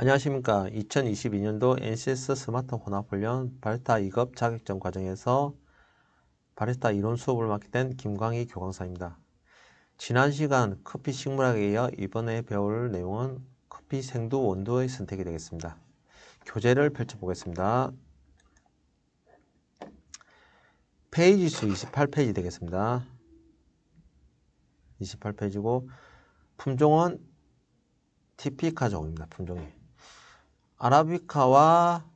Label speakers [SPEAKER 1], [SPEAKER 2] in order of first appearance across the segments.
[SPEAKER 1] 안녕하십니까. 2022년도 NCS 스마트 혼합훈련 바리스타 2급 자격증 과정에서 바리스타 이론 수업을 맡게 된 김광희 교강사입니다. 지난 시간 커피 식물학에 이어 이번에 배울 내용은 커피 생두 원두의 선택이 되겠습니다. 교재를 펼쳐보겠습니다. 페이지 수 28페이지 되겠습니다. 28페이지고 품종은 티피카 종입니다. 품종이. 아라비카와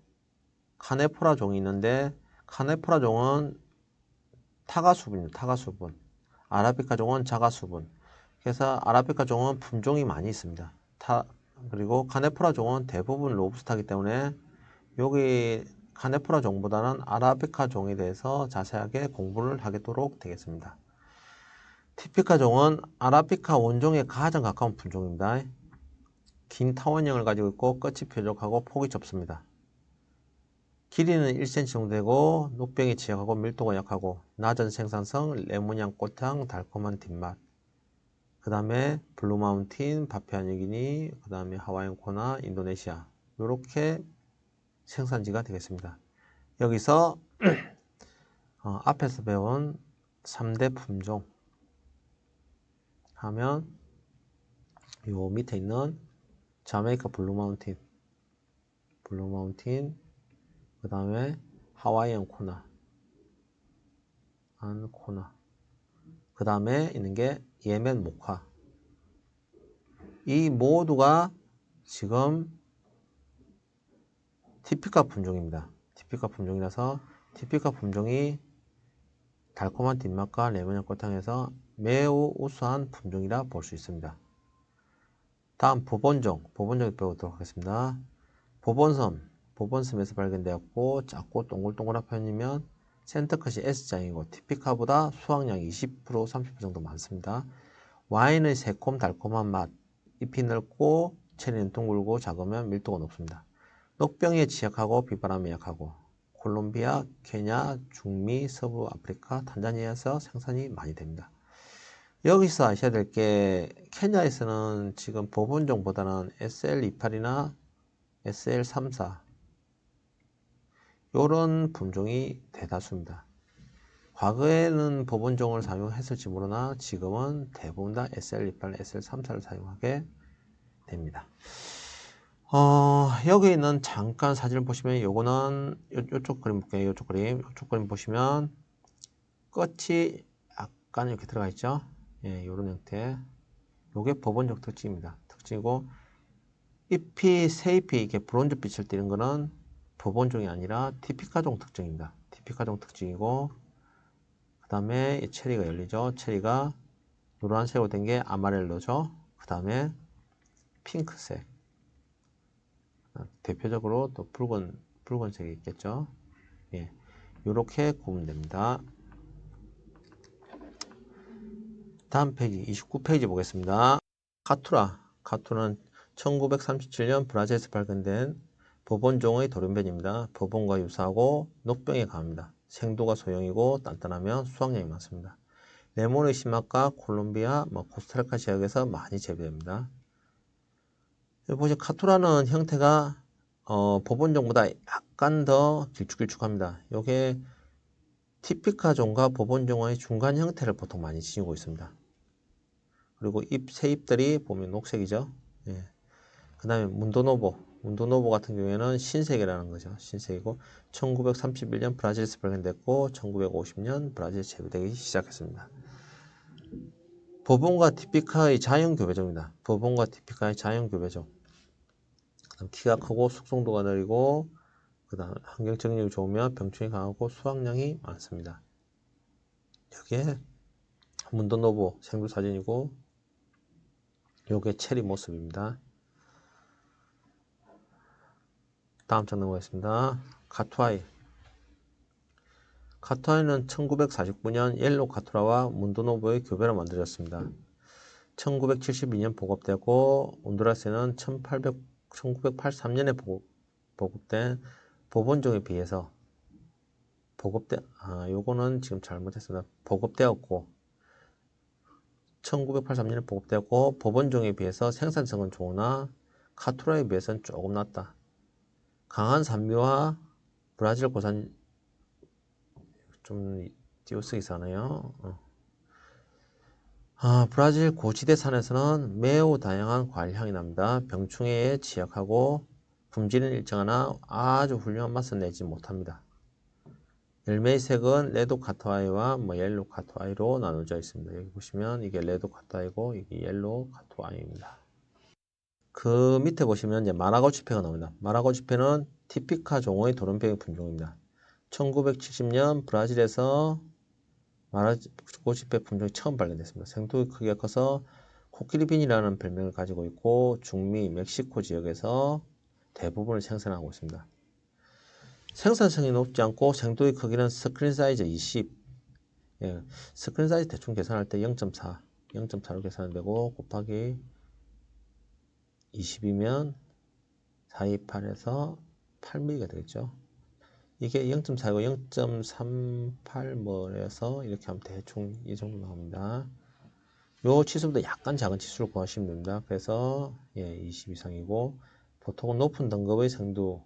[SPEAKER 1] 카네포라 종이 있는데 카네포라 종은 타가수분입니다. 타가수분. 아라비카 종은 자가수분. 그래서 아라비카 종은 품종이 많이 있습니다. 그리고 카네포라 종은 대부분 로부스타이기 때문에 여기 카네포라 종보다는 아라비카 종에 대해서 자세하게 공부를 하도록 되겠습니다. 티피카 종은 아라비카 원종에 가장 가까운 품종입니다. 긴 타원형을 가지고 있고 끝이 뾰족하고 폭이 좁습니다. 길이는 1cm 정도 되고 녹병이 지역하고 밀도가 약하고 낮은 생산성, 레몬향, 꽃향, 달콤한 뒷맛. 그 다음에 블루마운틴, 파푸아뉴기니, 그 다음에 하와이안 코나, 인도네시아 이렇게 생산지가 되겠습니다. 여기서 앞에서 배운 3대 품종 하면 요 밑에 있는 자메이카 블루마운틴, 그 다음에 하와이안 코나, 그 다음에 있는 게 예멘 모카. 이 모두가 지금 티피카 품종입니다. 티피카 품종이라서 티피카 품종이 달콤한 뒷맛과 레몬향 꽃향에서 매우 우수한 품종이라 볼 수 있습니다. 다음 보본종을 배우도록 하겠습니다. 보본섬에서 발견되었고 작고 동글동글한 편이면 센터컷이 S자이고 티피카보다 수확량이 20% 30% 정도 많습니다. 와인의 새콤 달콤한 맛, 잎이 넓고 체리는 둥글고 작으면 밀도가 높습니다. 녹병에 취약하고 비바람에 약하고 콜롬비아, 케냐, 중미, 서부 아프리카, 탄자니아에서 생산이 많이 됩니다. 여기서 아셔야 될 게 케냐에서는 지금 보본종보다는 SL28이나 SL34 이런 품종이 대다수입니다. 과거에는 보본종을 사용했을지 모르나 지금은 대부분 다 SL28, SL34를 사용하게 됩니다. 여기 있는 잠깐 사진을 보시면 요거는 요쪽 그림 볼게요. 요쪽 그림 보시면 끝이 약간 이렇게 들어가 있죠. 예, 요런 형태. 요게 보본적 특징이고 잎이 새잎이 이렇게 브론즈 빛을 띠는 거는 보본종이 아니라 티피카종 특징입니다. 티피카종 특징이고 그 다음에 이 체리가 열리죠. 체리가 노란색으로 된 게 아마렐로죠. 그 다음에 핑크색. 대표적으로 또 붉은색이 있겠죠. 예, 이렇게 구분됩니다 됩니다. 다음 페이지 29페이지 보겠습니다. 카투라는 1937년 브라질에서 발견된 보본종의 돌연변입니다. 보본과 유사하고 녹병에 강합니다. 생도가 소형이고 단단하면 수확량이 많습니다. 레몬의 심막과 콜롬비아, 코스타리카 지역에서 많이 재배됩니다. 여기 보시면 카투라는 형태가 보본종보다 약간 더 길쭉길쭉합니다. 이게 티피카 종과 보본종의 중간 형태를 보통 많이 지니고 있습니다. 그리고 새잎들이 보면 녹색이죠. 예. 그 다음에 문도노보 같은 경우에는 신색이라는 거죠. 신색이고 1931년 브라질에서 발견됐고 1950년 브라질에 재배되기 시작했습니다. 보본과 티피카의 자연교배종입니다. 보본과 티피카의 자연교배종. 그다음 키가 크고 숙성도가 느리고 그다음 환경 적응력이 좋으면 병충해 강하고 수확량이 많습니다. 여기에 문도노보 생두 사진이고 요게 체리 모습입니다. 다음 장 넘어가겠습니다. 카투아이는 1949년 옐로우 카투라와 문도노보의 교배로 만들어졌습니다. 1972년 보급되고 온두라스에는 1983년에 보급된 보본종에 비해서 요거는 지금 잘못했습니다. 보급되었고 1983년에 보급되었고 보본종에 비해서 생산성은 좋으나 카투라에 비해서는 조금 낫다. 강한 산미와 브라질 고산 좀 띄어쓰기 이상하네요. 브라질 고지대 산에서는 매우 다양한 과일 향이 납니다. 병충해에 취약하고 품질은 일정하나 아주 훌륭한 맛은 내지 못합니다. 열매의 색은 레드 카트아이와 옐로 카트아이로 나눠져 있습니다. 여기 보시면 이게 레드 카트아이고 이게 옐로 카트아이입니다. 그 밑에 보시면 이제 마라고치페가 나옵니다. 마라고치페는 티피카 종의 도른병의 품종입니다. 1970년 브라질에서 마라고치페 품종이 처음 발견됐습니다. 생두의 크기가 커서 코끼리빈이라는 별명을 가지고 있고 중미 멕시코 지역에서 대부분을 생산하고 있습니다. 생산성이 높지 않고 생두의 크기는 스크린 사이즈 20. 예, 스크린 사이즈 대충 계산할 때 0.4, 0.4로 계산되고 곱하기 20이면 428에서 8mm가 되겠죠. 이게 0.4고 0.38뭐에서 이렇게 하면 대충 이 정도 나옵니다. 요 치수보다 약간 작은 치수를 구하시면 됩니다. 그래서 20 이상이고 보통 높은 등급의 생두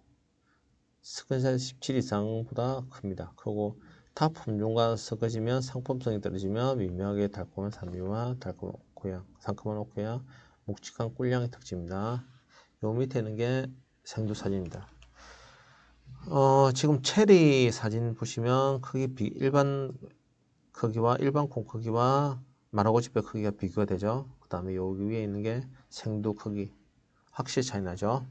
[SPEAKER 1] 스크린 사이즈 17 이상보다 큽니다. 그리고 타 품종과 섞어지면 상품성이 떨어지며 미묘하게 달콤한 산미와 달콤한 오크향, 상큼한 오크향, 묵직한 꿀향의 특징입니다. 요 밑에 있는 게 생두 사진입니다. 지금 체리 사진 보시면 일반 크기와 일반 콩 크기와 마라고치페 크기가 비교가 되죠. 그 다음에 여기 위에 있는 게 생두 크기 확실히 차이 나죠.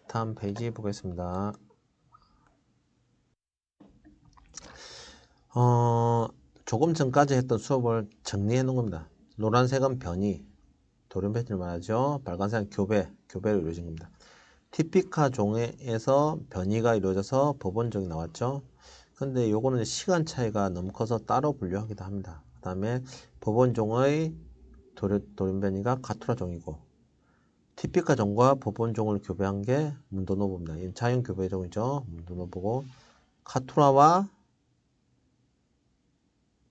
[SPEAKER 1] 다음 페이지 보겠습니다. 조금 전까지 했던 수업을 정리해 놓은 겁니다. 노란색은 변이, 돌연변이를 말하죠. 빨간색은 교배로 이루어진 겁니다. 티피카 종에서 변이가 이루어져서 법원종이 나왔죠. 근데 요거는 시간 차이가 너무 커서 따로 분류하기도 합니다. 그 다음에 법원종의 돌연변이가 카투라 종이고 티피카 종과 법원종을 교배한 게 문도노부입니다. 이는 자연 교배종이죠. 문도노부고 카투라와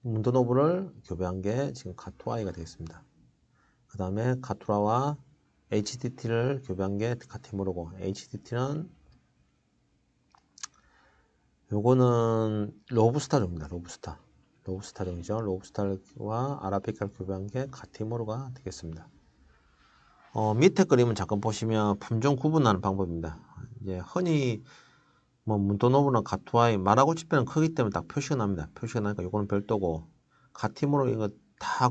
[SPEAKER 1] 문도노부를 교배한 게 지금 카투아이가 되겠습니다. 그 다음에 카투라와 HDT를 교배한 게 카티모르고 HDT는 요거는 로부스타종입니다. 로부스타종이죠. 로부스타와 아라비카를 교배한 게 카티모르가 되겠습니다. 밑에 그림은 잠깐 보시면 품종 구분하는 방법입니다. 이제 흔히 문도노부나 카투아이, 마라고치페는 크기 때문에 딱 표시가 납니다. 표시가 나니까 요거는 별도고 카티모르 이거 다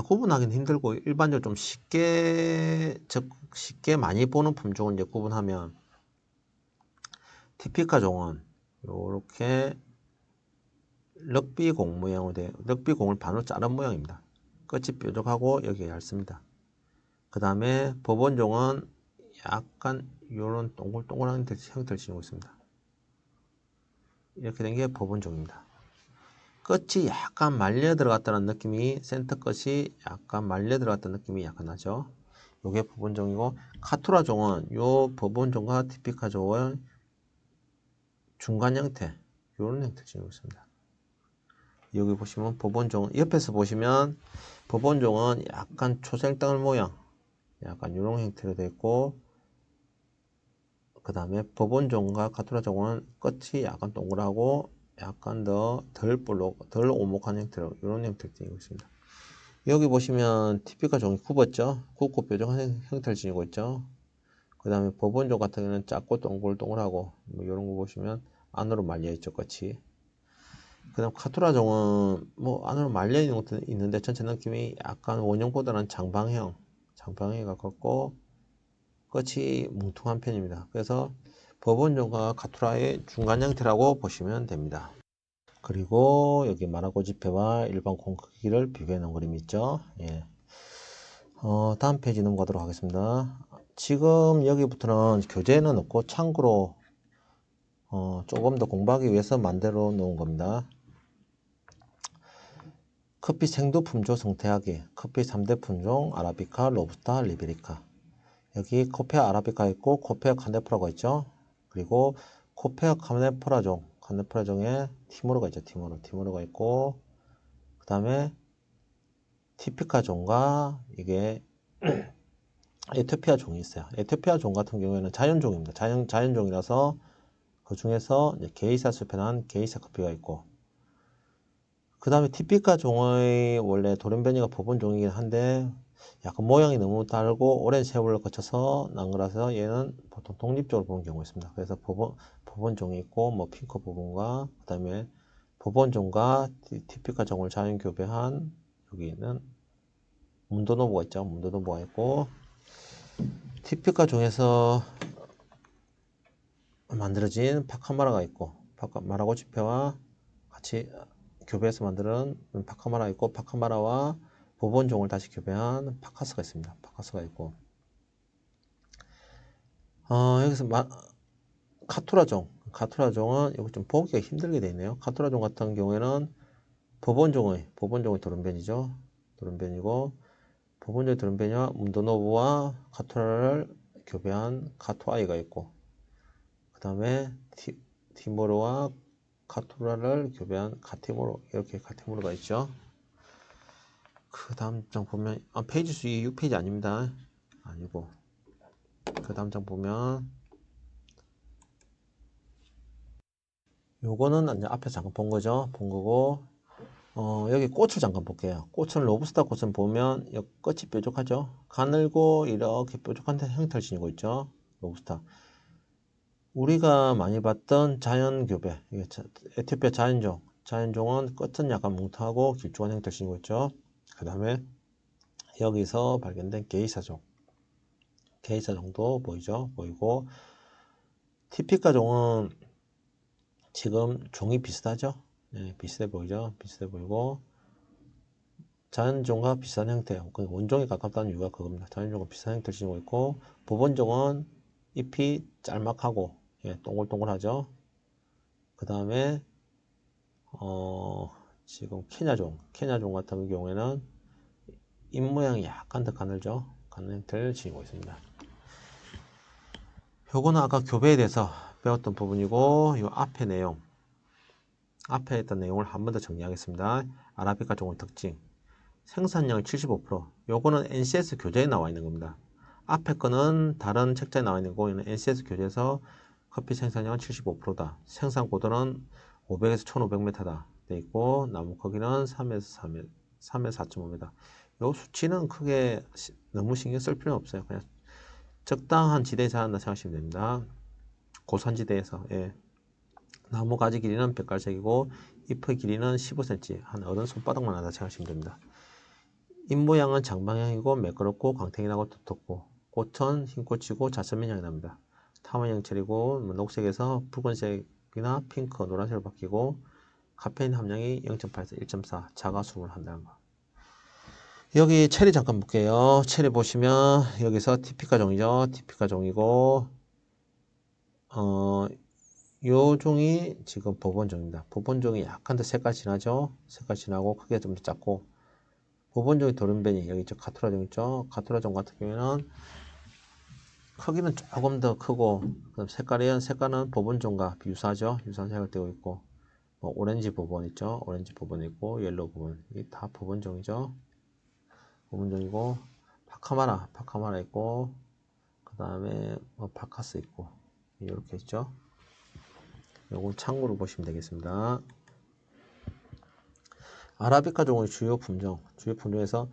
[SPEAKER 1] 구분하기는 힘들고 일반적으로 좀 쉽게 많이 보는 품종을 이제 구분하면 티피카 종은 이렇게 럭비공 모양으로 돼 럭비공을 반으로 자른 모양입니다. 끝이 뾰족하고 여기 얇습니다. 그 다음에 법원종은 약간 이런 동글동글한 형태를 지니고 있습니다. 이렇게 된 게 법원종입니다. 끝이 약간 말려 들어갔다는 느낌이 센터 끝이 약간 말려 들어갔다는 느낌이 약간 나죠. 요게 법원종이고 카투라 종은 요 법원종과 티피카 종의 중간 형태 요런 형태를 지니고 있습니다. 여기 보시면 법원종 옆에서 보시면 법원종은 약간 초생땅을 모양 약간 요런 형태로 되어 있고 그 다음에 법원종과 카투라 종은 끝이 약간 동그랗고 약간 덜 오목한 형태로 이런 형태를 지니고 있습니다. 여기 보시면 티피카 종이 굽었죠. 굽고 뾰족한 형태를 지니고 있죠. 그 다음에 법원종 같은 경우는 작고 동글동글하고 이런 거 보시면 안으로 말려 있죠. 끝이. 그 다음 카투라 종은 안으로 말려 있는 것도 있는데 전체 느낌이 약간 원형보다는 장방형에 가깝고 끝이 뭉퉁한 편입니다. 그래서 법원종과 카투라의 중간 형태라고 보시면 됩니다. 그리고 여기 마라고지페와 일반 콩 크기를 비교해 놓은 그림이 있죠. 다음 페이지 넘어가도록 하겠습니다. 지금 여기부터는 교재는 없고 참고로 조금 더 공부하기 위해서 만들어 놓은 겁니다. 커피 생두 품종 성태하기, 커피 3대 품종 아라비카, 로부스타, 리베리카. 여기 코페아 아라비카 있고 코페아 카네프라가 있죠. 그리고 코페아 카네프라종에 티모르가 있죠. 티모르가 있고 그 다음에 티피카 종과 이게 에티오피아 종이 있어요. 에티오피아 종 같은 경우에는 자연종입니다. 자연종이라서 그 중에서 이제 게이사 수입해난 게이사 커피가 있고, 그 다음에 티피카 종의 원래 돌연변이가 법원 종이긴 한데 약간 모양이 너무 다르고 오랜 세월을 거쳐서 난 거라서 얘는 보통 독립적으로 보는 경우가 있습니다. 그래서 법원 종이 있고 뭐 핑크 부분과 그 다음에 법원 종과 티피카 종을 자연 교배한 여기는 문도노부가 있죠. 문도노부가 있고 티피카 종에서 만들어진 파카마라가 있고 파카마라 지폐와 같이 교배해서 만드는 파카마라 있고 파카마라와 법원종을 다시 교배한 파카스가 있습니다. 파카스가 있고 여기서 카투라종은 여기 좀 보기가 힘들게 되어 있네요. 카투라종 같은 경우에는 법원종의 도른변이죠. 도른변이고 법원종의 도른변이와 문도노부와 카투라를 교배한 카투아이가 있고 그 다음에 티모르와 카투라를 교배한 카티모르 이렇게 카티모르가 있죠. 그 다음 장 보면 페이지 수 6페이지 아닙니다. 아니고 그 다음 장 보면 요거는 이제 앞에 잠깐 본 거죠. 본 거고 여기 꽃을 잠깐 볼게요. 꽃은 로부스타 꽃은 보면 이 끝이 뾰족하죠. 가늘고 이렇게 뾰족한 형태를 지니고 있죠. 로부스타. 우리가 많이 봤던 자연교배, 에티오피아 자연종은 끝은 약간 뭉툭하고 길쭉한 형태를 지니고 있죠. 그 다음에 여기서 발견된 게이사종도 보이죠. 보이고 티피카 종은 지금 종이 비슷하죠. 네, 비슷해 보이죠. 비슷해 보이고 자연종과 비슷한 형태, 원종에 가깝다는 이유가 그겁니다. 자연종과 비슷한 형태를 지니고 있고 법원종은 잎이 짤막하고 동글동글하죠. 그 다음에 지금 케냐종 같은 경우에는 잎 모양이 약간 더 가늘죠. 가늘 형태를 지니고 있습니다. 요거는 아까 교배에 대해서 배웠던 부분이고 요 앞에 있던 내용을 한 번 더 정리하겠습니다. 아라비카 종의 특징 생산량 75%. 요거는 NCS 교재에 나와 있는 겁니다. 앞에 거는 다른 책자에 나와 있는 거고, 이는 NCS 교재에서 커피 생산량은 75%다. 생산 고도는 500에서 1500m다. 돼 있고, 나무 크기는 3에서 4.5m. 요 수치는 크게 너무 신경 쓸 필요는 없어요. 그냥 적당한 지대에 자란다 생각하시면 됩니다. 고산지대에서, 나무 가지 길이는 벽갈색이고, 잎의 길이는 15cm, 한 어른 손바닥만 하다 생각하시면 됩니다. 잎 모양은 장방향이고 매끄럽고 광택이 나고 두텁고 꽃은 흰꽃이고 자선면 향이 납니다. 탐원 형체이고 녹색에서 붉은색이나 핑크, 노란색으로 바뀌고 카페인 함량이 0.8에서 1.4 자가수분을 한다는 거. 여기 체리 잠깐 볼게요. 체리 보시면 여기서 티피카 종이죠. 티피카 종이고 요 종이 지금 법원종입니다. 법원종이 약간 더 색깔 진하죠. 색깔 진하고 크기가 좀 더 작고 법원종의 도른변이 여기 있죠. 카투라종 있죠. 카투라종 같은 경우에는 크기는 조금 더 크고 그다음 색깔은 법원종과 유사하죠. 유사한 색을 띠고 있고 뭐 오렌지 법원 있죠. 오렌지 법원 있고 옐로우 법원 이게 다 법원종이죠. 법원종이고 파카마라 있고 그 다음에 뭐 파카스 있고 이렇게 있죠. 요건 참고로 보시면 되겠습니다. 아라비카 종의 주요 품종에서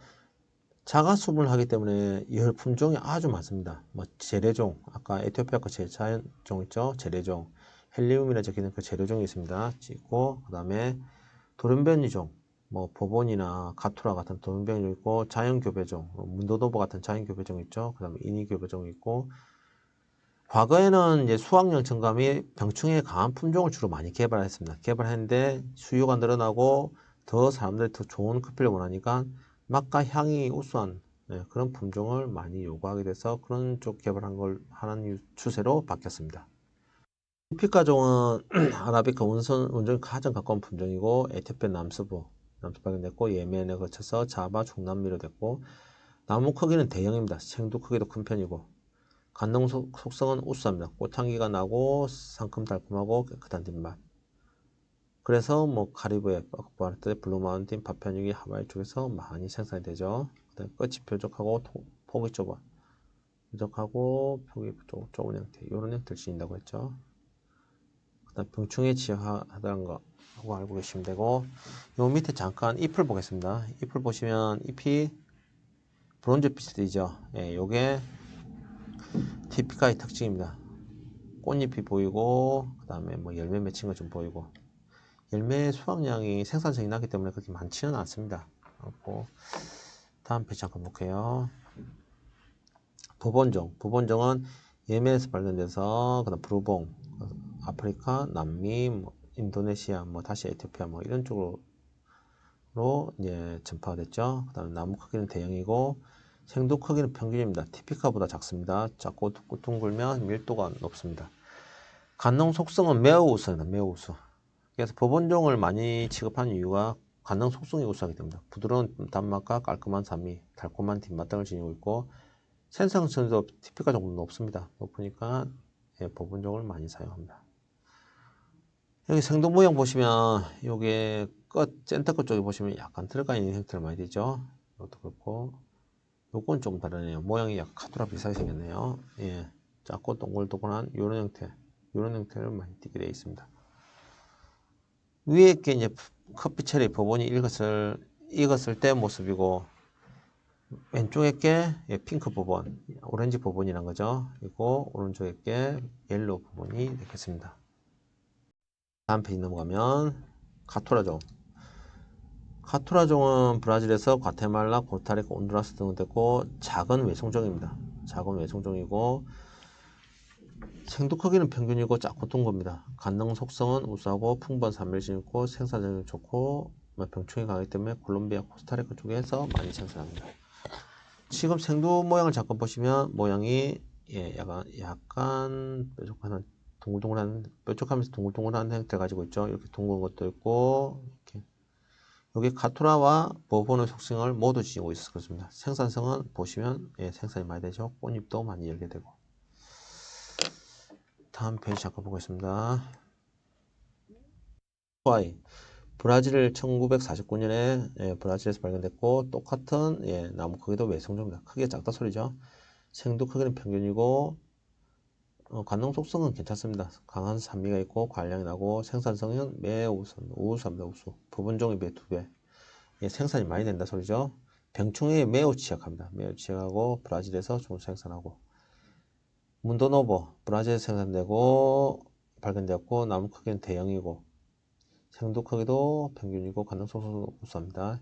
[SPEAKER 1] 자가수분을 하기 때문에 열 품종이 아주 많습니다. 뭐 재래종, 아까 에티오피아 거 자연종 있죠? 재래종, 헬리움이라 적혀있는 그 재래종이 있습니다. 있고 그 다음에 돌연변이종, 뭐 법원이나 가투라 같은 돌연변이종 있고 자연교배종, 문도도보 같은 자연교배종 있죠? 그 다음에 인위교배종 있고 과거에는 이제 수확량 증가 및 병충해에 강한 품종을 주로 많이 개발했는데 수요가 늘어나고 더 사람들이 더 좋은 커피를 원하니까 맛과 향이 우수한 그런 품종을 많이 요구하게 돼서 그런 쪽 개발한 걸 하는 추세로 바뀌었습니다. 티피카종은 아라비카 원종이 가장 가까운 품종이고 에티오피아 남서부 발견됐고 예멘에 거쳐서 자바 중남미로 됐고 나무 크기는 대형입니다. 생두 크기도 큰 편이고 간동 속성은 우수합니다. 꽃향기가 나고 상큼달콤하고 깨끗한 뒷맛. 그래서 뭐 카리브해, 블루마운틴, 파푸아뉴기니, 하와이 쪽에서 많이 생산이 되죠. 끝이 뾰족하고 폭이 좁아. 부족하고 폭이 좁은 형태. 이런 형태를 지닌다고 했죠. 그다음 병충해 지역하다는 거 하고 알고 계시면 되고, 요 밑에 잠깐 잎을 보겠습니다. 잎을 보시면 잎이 브론즈빛이 되죠. 예, 요게 티피카의 특징입니다. 꽃잎이 보이고, 그 다음에 뭐 열매 맺힌 거 좀 보이고, 열매 수확량이 생산성이 나기 때문에 그렇게 많지는 않습니다. 그렇고, 다음 페이지 잠깐 볼게요. 부본종은 예멘에서 발견돼서, 그다음 브루봉, 아프리카, 남미, 뭐 인도네시아, 뭐 다시 에티오피아, 뭐 이런 쪽으로 이제 전파가 됐죠. 그다음에 나무 크기는 대형이고, 생두 크기는 평균입니다. 티피카보다 작습니다. 작고 둥글면 밀도가 높습니다. 간농 속성은 매우 우수합니다. 매우 우수. 그래서 법원종을 많이 취급하는 이유가 간농 속성이 우수하기 때문이다. 부드러운 단맛과 깔끔한 산미, 달콤한 뒷맛 등을 지니고 있고, 생산성도 티피카 정도 높습니다. 높으니까 예, 법원종을 많이 사용합니다. 여기 생두 모양 보시면 요게 센터 끝 쪽에 보시면 약간 들어가 있는 형태를 많이 되죠. 이것도 그렇고, 요건 좀 다르네요. 모양이 약간 카투라 비슷하게 생겼네요. 예, 작고 동글동글한 요런 형태를 많이 띠게 되어 있습니다. 위에 게 이제 커피 체리 버번이 익었을 때 모습이고, 왼쪽에 게 핑크 버번, 오렌지 버번이란 거죠. 그리고 오른쪽에 게 옐로우 버번이 되겠습니다. 다음 페이지 넘어가면 카토라종. 카토라종은 브라질에서 과테말라, 코스타리카, 온두라스 등을 됐고, 작은 외송종입니다. 작은 외송종이고, 생두 크기는 평균이고 작고 둥겁니다. 간능 속성은 우수하고 풍부한 산밀이 있고 생산성이 좋고 병충해 강하기 때문에 콜롬비아, 코스타리카 쪽에서 많이 생산합니다. 지금 생두 모양을 잠깐 보시면 모양이 예, 약간 뾰족한 동글동글한 뾰족하면서 동글동글한 형태를 가지고 있죠. 이렇게 둥근 것도 있고 이렇게. 여기 카토라와 버본의 속성을 모두 지니고 있어서 그렇습니다. 생산성은 보시면 예, 생산이 많이 되죠. 꽃잎도 많이 열게 되고. 다음 페이지 잠깐 보겠습니다. 하와이. 브라질 1949년에 예, 브라질에서 발견됐고 똑같은 예, 나무 크기도 외성종입니다. 크기가 작다 소리죠. 생두 크기는 평균이고 관농 속성은 괜찮습니다. 강한 산미가 있고 관량이 나고 생산성은 매우 우수합니다. 우수. 부분종이 매 2배. 예, 생산이 많이 된다 소리죠. 병충해에 매우 취약합니다. 매우 취약하고 브라질에서 좀 생산하고 문도노보 브라질에서 생산되고 발견되었고 나무 크기는 대형이고 생두 크기도 평균이고 관능 속성도 우수합니다.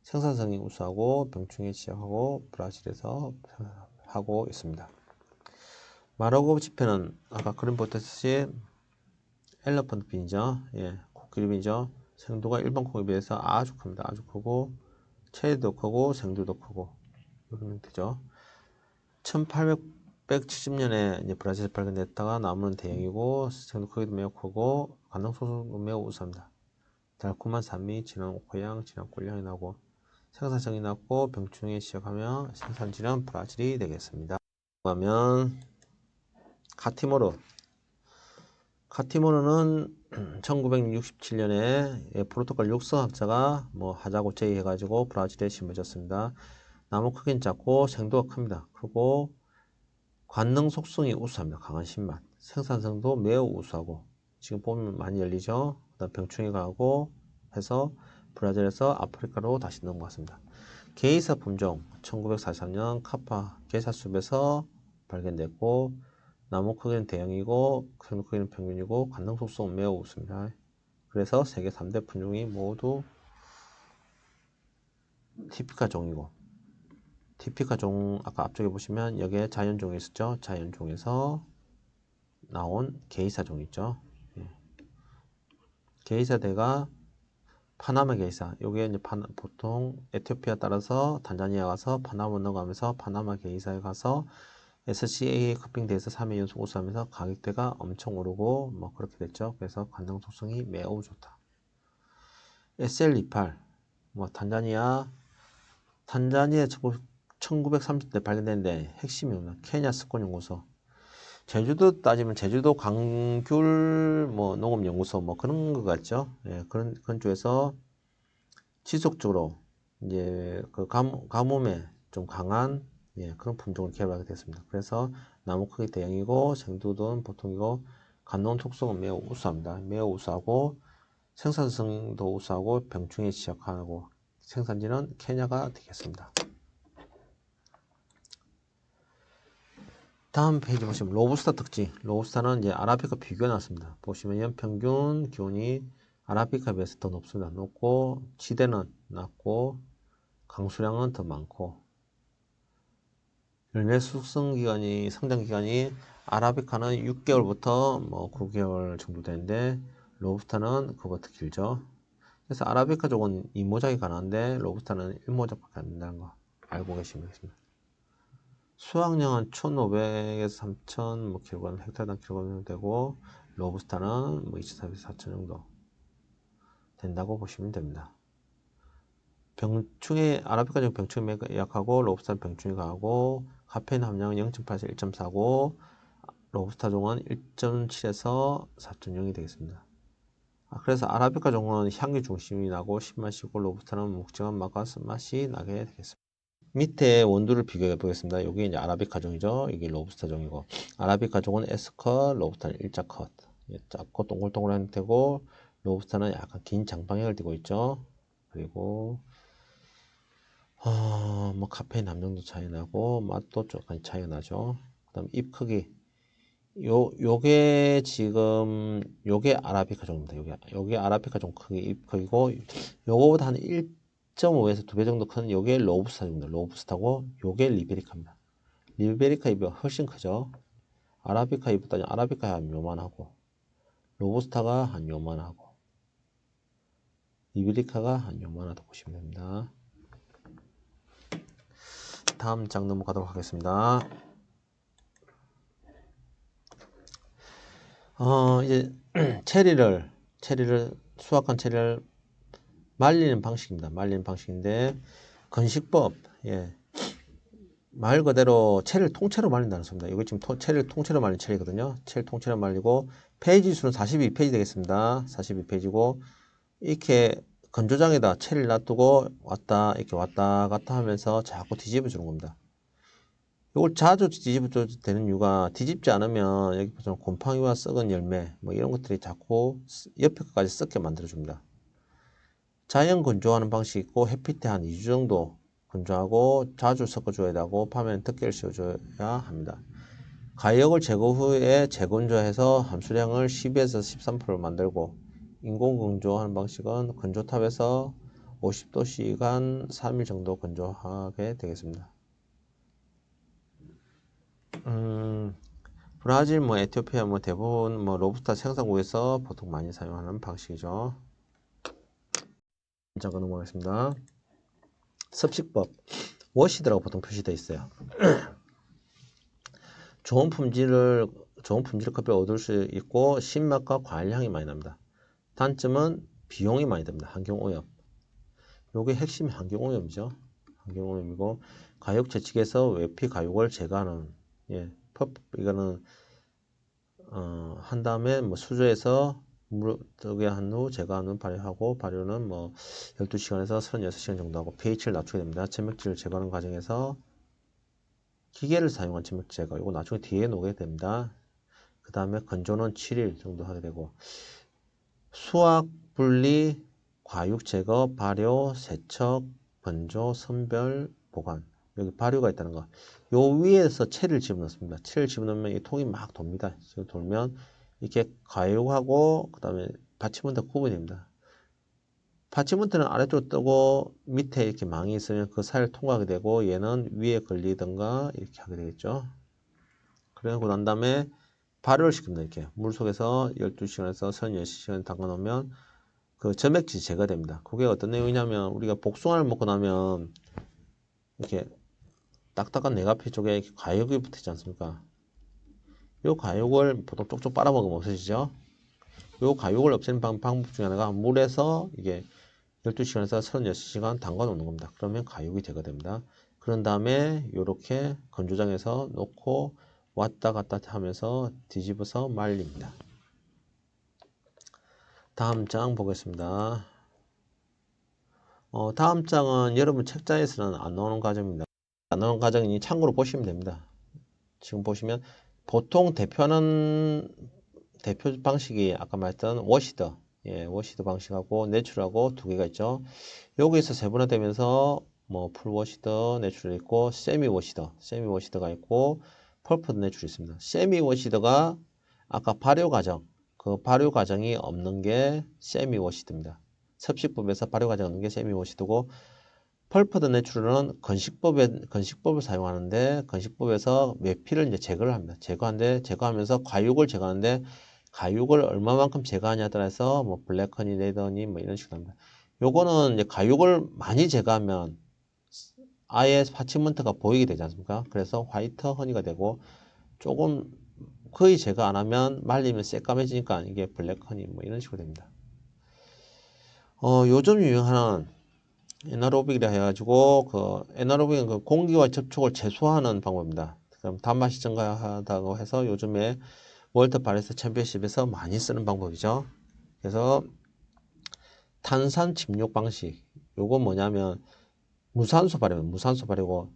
[SPEAKER 1] 생산성이 우수하고 병충해 취약하고 브라질에서 하고 있습니다. 마르고 지페는 아까 그림 보셨듯이 엘러펀트 빈이죠. 예, 코끼리 빈이죠. 생두가 일반 코에 비해서 아주 큽니다. 아주 크고 체리도 크고 생두도 크고 이런 형태죠. 1870년에 이제 브라질에서 발견됐다가 나무는 대형이고 생두 크기도 매우 크고 관능 속성도 매우 우수합니다. 달콤한 산미, 진한 오크향, 진한 꿀향이 나고 생산성이 낮고 병충해 시작하며 생산지는 브라질이 되겠습니다. 그러면 카티모르는 1967년에 포르투갈 육성학자가 뭐 하자고 제의해가지고 브라질에 심어졌습니다. 나무 크기는 작고 생두가 큽니다. 그리고 관능 속성이 우수합니다. 강한 신맛, 생산성도 매우 우수하고 지금 보면 많이 열리죠. 그다음 병충해 가고 해서 브라질에서 아프리카로 다시 넘어갔습니다. 게이사 품종 1943년 카파 게사숲에서 발견됐고 나무 크기는 대형이고 생두 크기는 평균이고 관능 속성은 매우 우수합니다. 그래서 세계 3대 품종이 모두 티피카 종이고 티피카 종 아까 앞쪽에 보시면 여기에 자연종이 있었죠. 자연종에서 나온 게이사 종 있죠. 예. 게이사 대가 파나마 게이사. 요게 이제 보통 에티오피아 따라서 단자니아 가서 파나마 넘어가면서 파나마 게이사에 가서 SCA 커핑대에서 3회 연속 우수하면서 가격대가 엄청 오르고 뭐 그렇게 됐죠. 그래서 관능 속성이 매우 좋다. SL28 뭐 단자니아 1930대 발견됐는데 핵심이 케냐 스콘 연구소. 제주도 따지면 제주도 강귤 뭐 농업 연구소 뭐 그런 것 같죠. 예, 그런 쪽에서 지속적으로 이제 그 가뭄에 좀 강한 예, 그런 품종을 개발하게 됐습니다. 그래서 나무 크기 대형이고 생두는 보통이고 간농 속성은 매우 우수합니다. 매우 우수하고 생산성도 우수하고 병충해 취약하고 생산지는 케냐가 되겠습니다. 다음 페이지 보시면 로부스타 특징. 로부스타는 이제 아라비카 비교해 놨습니다. 보시면 연평균 기온이 아라비카에 비해서 더 높습니다. 높고 지대는 낮고 강수량은 더 많고 열매 숙성 기간이 성장 기간이 아라비카는 6개월부터 뭐 9개월 정도 되는데 로부스타는 그것보다 길죠. 그래서 아라비카 쪽은 2모작이 가능한데 로부스타는 1모작밖에 안 된다는 거 알고 계시면 되겠습니다. 수확량은 1,500에서 3,000 뭐 킬로그램, 헥타당 킬로그램 되고 로부스타는 뭐 2,400에서 4,000 정도 된다고 보시면 됩니다. 병충해 아라비카 중 병충해 약하고 로부스타는 병충해 강하고 카페인 함량은 0.8에서 1.4고 로부스타 종은 1.7에서 4.0이 되겠습니다. 그래서 아라비카 종은 향기 중심이 나고 신맛이고 로부스타는 묵직한 맛과 쓴맛이 나게 되겠습니다. 밑에 원두를 비교해 보겠습니다. 여기 이제 아라비카 종이죠. 이게 로부스타 종이고 아라비카 종은 S컷, 로부스타는 일자 컷. 작고 동글동글한 형태고 로부스타는 약간 긴 장방향을 띠고 있죠. 그리고 뭐 카페인 함량도 차이 나고 맛도 조금 차이가 나죠. 그다음 잎 크기. 요게 지금 요게 아라비카 종입니다. 요게 아라비카 종 크기 잎 크기고 요거보다 한 1.5에서 2배 정도 큰 요게 로부스타입니다. 로부스타고 요게 리베리카입니다. 리베리카 잎이 훨씬 크죠. 아라비카 잎보다 아라비카 한 요만하고 로부스타가 한 요만하고 리베리카가 한 요만하다고 보시면 됩니다. 다음 장 넘어가도록 하겠습니다. 이제 체리를 수확한 체리를 말리는 방식입니다. 말리는 방식인데 건식법, 예. 말 그대로 체리를 통째로 말린다는 소리입니다. 이거 지금 체리를 통째로 말린 체리거든요. 체리를 통째로 말리고 페이지 수는 42페이지 되겠습니다. 42페이지고 이렇게 건조장에다 체리를 놔두고 이렇게 왔다 갔다 하면서 자꾸 뒤집어 주는 겁니다. 이걸 자주 뒤집어줘도 되는 이유가 뒤집지 않으면 여기 보시면 곰팡이와 썩은 열매 뭐 이런 것들이 자꾸 옆에 것까지 썩게 만들어줍니다. 자연 건조하는 방식이 있고 햇빛에 한 2주 정도 건조하고 자주 섞어줘야 되고 밤에는 덮개를 씌워줘야 합니다. 가역을 제거 후에 재건조해서 함수량을 10에서 13% 만들고 인공 건조하는 방식은 건조탑에서 50도 시간 3일 정도 건조하게 되겠습니다. 브라질, 에티오피아 대부분 로부스타 생산국에서 보통 많이 사용하는 방식이죠. 잠깐 넘어가겠습니다. 섭식법 워시드라고 보통 표시되어 있어요. 좋은 품질을 커피를 얻을 수 있고 신맛과 과일향이 많이 납니다. 단점은 비용이 많이 듭니다. 환경오염. 요게 핵심 환경오염이죠. 환경오염이고 가육 채찍에서 외피 가육을 제거하는 이거는 한 다음에 수조에서 물 뜨게 한 후 제거한 후 발효하고 발효는 12시간에서 36시간 정도 하고 pH를 낮추게 됩니다. 점액질을 제거하는 과정에서 기계를 사용한 점액 제거 이거 나중에 뒤에 놓게 됩니다. 그 다음에 건조는 7일 정도 하게 되고 수확, 분리, 과육 제거, 발효, 세척, 건조, 선별, 보관 여기 발효가 있다는 거. 요 위에서 체를 집어넣습니다. 체를 집어넣으면 이 통이 막 돕니다. 지금 돌면 이렇게 과육하고 그 다음에 받침문대 구분이 됩니다. 받침문대는 아래쪽으로 뜨고 밑에 이렇게 망이 있으면 그 사이를 통과하게 되고 얘는 위에 걸리든가 이렇게 하게 되겠죠. 그러고 난 다음에 발효를 시킵니다. 이렇게 물 속에서 12시간에서 36시간 담가 놓으면 그 점액질이 제거됩니다. 그게 어떤 내용이냐면 우리가 복숭아를 먹고 나면 이렇게 딱딱한 내가피 쪽에 과육이 붙지 않습니까? 이 과육을 보통 쪽쪽 빨아먹으면 없어지죠. 이 과육을 없애는 방법 중에 하나가 물에서 이게 12시간에서 36시간 담가 놓는 겁니다. 그러면 과육이 제거됩니다. 그런 다음에 이렇게 건조장에서 놓고 왔다 갔다 하면서 뒤집어서 말립니다. 다음 장 보겠습니다. 다음 장은 여러분 책자에서는 안 나오는 과정입니다. 안 나오는 과정이니 참고로 보시면 됩니다. 지금 보시면 보통 대표 방식이 아까 말했던 워시드, 워시드 방식하고 내추럴하고 두 개가 있죠. 여기에서 세분화되면서 뭐 풀워시드 내추럴 있고 세미 워시드가 있고 펄프드 내추럴 있습니다. 세미 워시드가 아까 발효 과정, 그 발효 과정이 없는 게 세미 워시드입니다. 섭식법에서 발효 과정 없는 게 세미 워시드고, 펄프드 내추럴은 건식법을 사용하는데 건식법에서 외피를 이제 제거를 합니다. 제거하면서 과육을 제거하는데 과육을 얼마만큼 제거하냐에 따라서 뭐 블랙허니, 레드허니 뭐 이런 식으로 합니다. 요거는 이제 과육을 많이 제거하면 아예 파치먼트가 보이게 되지 않습니까? 그래서 화이트 허니가 되고, 조금 거의 제거 안 하면 말리면 새까매지니까 이게 블랙허니 뭐 이런 식으로 됩니다. 요즘 유행하는 에나로빅이라 해가지고 그 에나로빅은 그 공기와 접촉을 최소화하는 방법입니다. 그럼 단맛이 증가하다고 해서 요즘에 월드 바리스타 챔피언십에서 많이 쓰는 방법이죠. 그래서 탄산 침욕 방식, 요건 뭐냐면 무산소 발효고,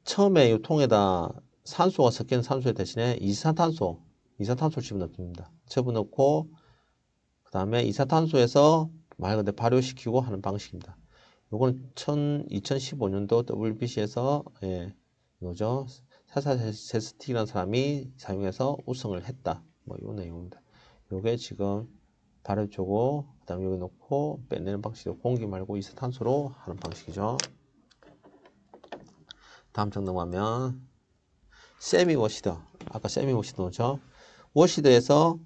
[SPEAKER 1] 처음에 이 통에다 산소가 섞인 산소 대신에 이산탄소를 집어넣습니다. 집어넣고 그 다음에 이산탄소에서 말 그대로 발효시키고 하는 방식입니다. 요건 2015년도 WBC에서 이거죠. 사사세스틱이라는 사람이 사용해서 우승을 했다. 뭐 요 내용입니다. 요게 지금 발효초고, 그 다음에 여기 놓고 빼내는 방식으로 공기 말고 이산탄소로 하는 방식이죠. 다음 장 넘어가면 세미 워시드, 아까 세미 워시드죠. 워시드에서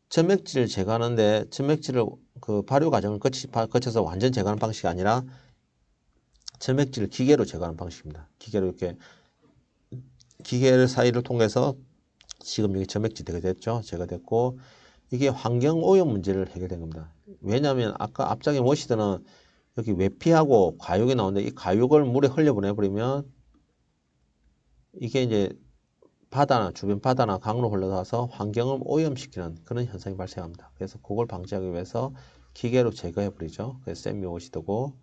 [SPEAKER 1] 점액질을 제거하는데 점액질을 그 발효 과정을 거쳐서 완전 제거하는 방식이 아니라 점액질을 기계로 제거하는 방식입니다. 기계로 이렇게 기계 사이를 통해서 지금 여기 점액질 제거됐죠. 제거됐고, 이게 환경 오염 문제를 해결된 겁니다. 왜냐하면 아까 앞장에 워시드는 여기 외피하고 과육이 나오는데 이 과육을 물에 흘려보내버리면 이게 이제 주변 바다나 강으로 흘러가서 환경을 오염시키는 그런 현상이 발생합니다. 그래서 그걸 방지하기 위해서 기계로 제거해버리죠. 그래서 세미 워시드고,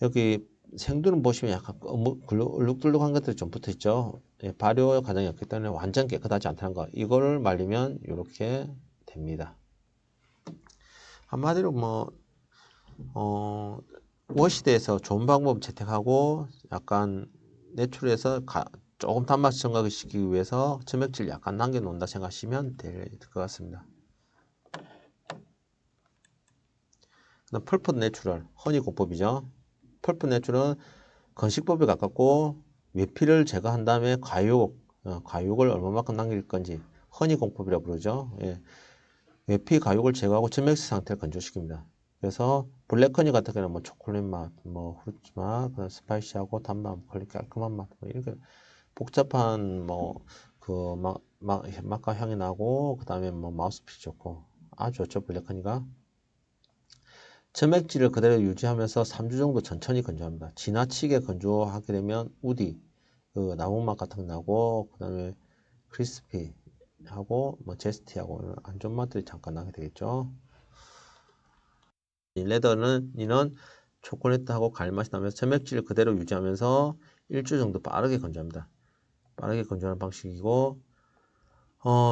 [SPEAKER 1] 여기 생두는 보시면 약간 얼룩덜룩한 것들이 좀 붙어 있죠. 발효 과정이 없기 때문에 완전 깨끗하지 않다는 거. 이거를 말리면 이렇게 됩니다. 한마디로 워시드에서 좋은 방법 채택하고 약간 내추럴에서 조금 단맛 증가시키기 위해서 점액질 약간 남겨놓는다 생각하시면 될 것 같습니다. 그다음 펄프드 내추럴, 허니 공법이죠. 펄프드 내추럴은 건식법에 가깝고 외피를 제거한 다음에 과육을 얼마만큼 남길 건지 허니 공법이라고 부르죠. 외피 과육을 제거하고 점액질 상태를 건조시킵니다. 그래서 블랙허니 같은 경우는 뭐 초콜릿 맛, 뭐 후르츠 맛, 스파이시하고 단맛, 깔끔한 맛, 뭐 이렇게 복잡한 맛과 향이 나고, 그 다음에 뭐 마우스피스 좋고 아주 좋죠. 블랙허니가 점액질을 그대로 유지하면서 3주 정도 천천히 건조합니다. 지나치게 건조하게 되면 우디, 그 나무맛 같은 거 나고, 그 다음에 크리스피하고 뭐 제스티하고 안 좋은 맛들이 잠깐 나게 되겠죠. 레더는 초콜릿하고 갈맛이 나면서 점액질을 그대로 유지하면서 1주 정도 빠르게 건조합니다. 빠르게 건조하는 방식이고,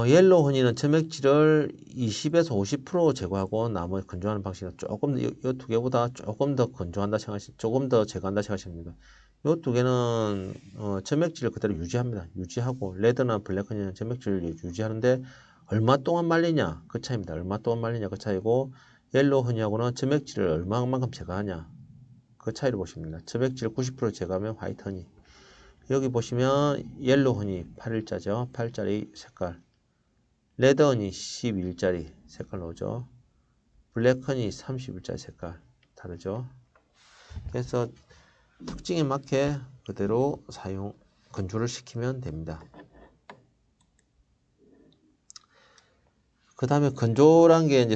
[SPEAKER 1] 옐로우 허니는 점액질을 20에서 50% 제거하고 나머지 건조하는 방식은 조금 이 두 개보다 조금 더 건조한다 조금 더 제거한다 생각하시면 됩니다. 이 두 개는 점액질을 그대로 유지하고, 레드나 블랙 허니는 점액질을 유지하는데 얼마 동안 말리냐 그 차이입니다. 얼마 동안 말리냐 그 차이고, 옐로우 허니하고는 점액질을 얼마만큼 제거하냐 그 차이를 보시면 됩니다. 점액질 90% 제거하면 화이트 허니. 여기 보시면 옐로우 허니 8일자죠. 8일짜리 색깔. 레드 허니 12일짜리 색깔 나오죠. 블랙 허니 30일짜리 색깔 다르죠. 그래서 특징에 맞게 그대로 건조를 시키면 됩니다. 그 다음에 건조란 게 이제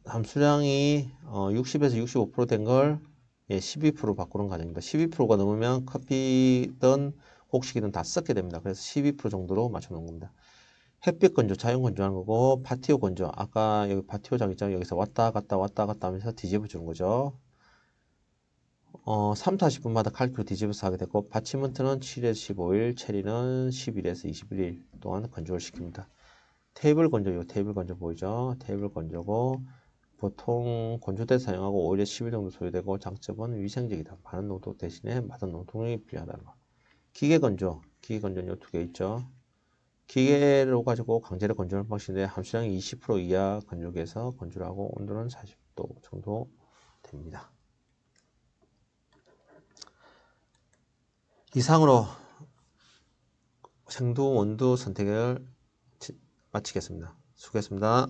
[SPEAKER 1] 함수량이 60에서 65% 된 걸 12% 바꾸는 과정입니다. 12%가 넘으면 커피든 곡식이든 다 썩게 됩니다. 그래서 12% 정도로 맞춰놓은 겁니다. 햇빛 건조, 자연 건조하는 거고, 파티오 건조. 아까 여기 파티오장 있잖아요. 여기서 왔다 갔다 하면서 뒤집어 주는 거죠. 3, 40분마다 칼큐로 뒤집어서 하게 되고 파치먼트는 7에서 15일, 체리는 11에서 21일 동안 건조를 시킵니다. 테이블 건조, 요 테이블 건조 보이죠? 테이블 건조고 보통 건조대 사용하고 5일에서 10일 정도 소요되고 장점은 위생적이다. 많은 농도 대신에 많은 노동이 필요하다는 거. 기계 건조, 기계 건조는 요 두 개 있죠. 기계로 가지고 강제로 건조하는 방식인데 함수량이 20% 이하 건조기에서 건조를 하고 온도는 40도 정도 됩니다. 이상으로 생두 원두 선택을 마치겠습니다. 수고했습니다.